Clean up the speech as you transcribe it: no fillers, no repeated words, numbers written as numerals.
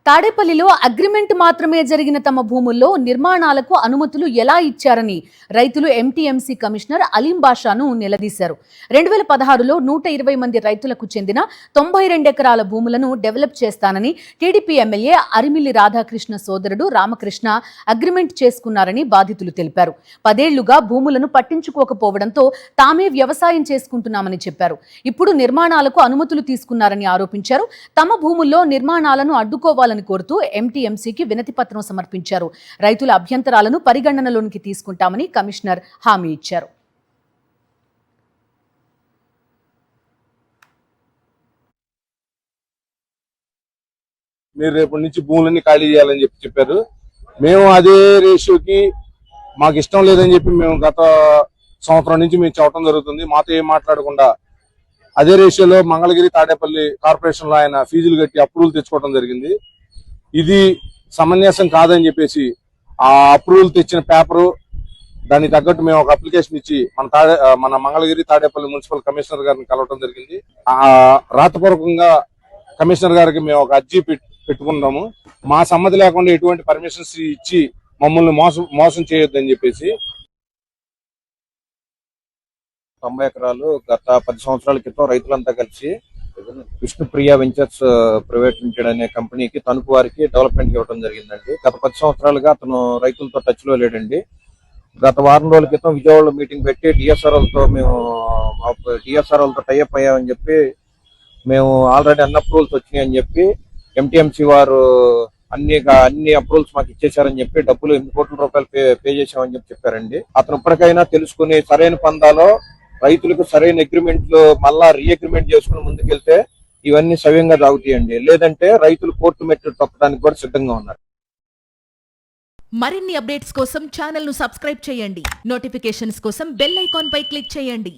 తాడేపల్లిలో అగ్రిమెంట్ మాత్రమే జరిగిన తమ భూముల్లో నిర్మాణాలకు అనుమతులు ఎలా ఇచ్చారని రైతులు ఎంటీఎంసీ కమిషనర్ అలీం బాషాను నిలదీశారు. 2016లో 120 మంది రైతులకు చెందిన 92 ఎకరాల భూములను డెవలప్ చేస్తానని టీడీపీ ఎమ్మెల్యే అరిమిల్లి రాధాకృష్ణ సోదరుడు రామకృష్ణ అగ్రిమెంట్ చేసుకున్నారని బాధితులు తెలిపారు. 10 ఏళ్లుగా భూములను పట్టించుకోకపోవడంతో తామే వ్యవసాయం చేసుకుంటున్నామని చెప్పారు. ఇప్పుడు నిర్మాణాలకు అనుమతులు తీసుకున్నారని ఆరోపించారు. తమ భూముల్లో నిర్మాణాలను అడ్డుకోవాలని కోరుతూ ఎంటీఎంసీకి వినతి పత్రం సమర్పించారు. రైతుల అభ్యంతరాలను పరిగణనలోనికి తీసుకుంటామని కమిషనర్ హామీ ఇచ్చారు. మీరు రేపటి నుంచి భూములన్నీ ఖాళీ చేయాలని చెప్పారు. మేము అదే రేషియోకి మాకు ఇష్టం లేదని చెప్పి మేము గత సంవత్సరం నుంచి మేము చెప్పడం జరుగుతుంది. మాతో ఏం మాట్లాడకుండా అదే రేషియోలో మంగళగిరి తాడేపల్లి కార్పొరేషన్ లో ఆయన ఫీజులు కట్టి అప్రూవల్ తెచ్చుకోవడం జరిగింది. ఇది సమంజసం కాదని చెప్పేసి ఆ అప్రూవల్ తెచ్చిన పేపరు దానికి తగ్గట్టు మేము ఒక అప్లికేషన్ ఇచ్చి మన మంగళగిరి తాడేపల్లి మున్సిపల్ కమిషనర్ గారిని కలవడం జరిగింది. ఆ రాతపూర్వకంగా కమిషనర్ గారికి మేము ఒక అర్జీ పెట్టుకున్నాము. మా సమ్మతి లేకుండా ఎటువంటి పర్మిషన్స్ ఇచ్చి మమ్మల్ని మోసం చేయొద్దని చెప్పేసి. 90 ఎకరాలు గత 10 సంవత్సరాల క్రితం రైతులంతా కలిసి విష్ణుప్రియ వెంచర్స్ ప్రైవేట్ లిమిటెడ్ అనే కంపెనీకి తణుకు వారికి డెవలప్మెంట్ ఇవ్వడం జరిగిందండి. గత 10 సంవత్సరాలుగా అతను రైతులతో టచ్ లో లేడండి. గత వారం రోజుల క్రితం విజయవాడలో మీటింగ్ పెట్టి డిఎస్ఆర్ఎల్తో టైఅప్ అయ్యామని చెప్పి మేము ఆల్రెడీ అన్ని అప్రూవల్స్ వచ్చినాయని చెప్పి ఎంటీఎంసీ వారు అన్ని అప్రూవల్స్ మాకు ఇచ్చేశారని చెప్పి డబ్బులు 8 కోట్ల రూపాయలు పే చేశామని చెప్పి చెప్పారండి. అతను ఇప్పటికైనా తెలుసుకుని సరైన పందాలో రైతులకు సరైన అగ్రిమెంట్లు మళ్ళా రీఅగ్రిమెంట్ చేసుకుని ముందుకెళ్తే ఇవన్నీ సవ్యంగా సాగుతాయండి. లేదంటే రైతులు కోర్టు మెట్లు తొక్కడానికి కూడా సిద్ధంగా ఉన్నారు. మరిన్ని అప్డేట్స్ కోసం ఛానల్ ను సబ్స్క్రైబ్ చేయండి. నోటిఫికేషన్స్ కోసం బెల్ ఐకాన్ పై క్లిక్ చేయండి.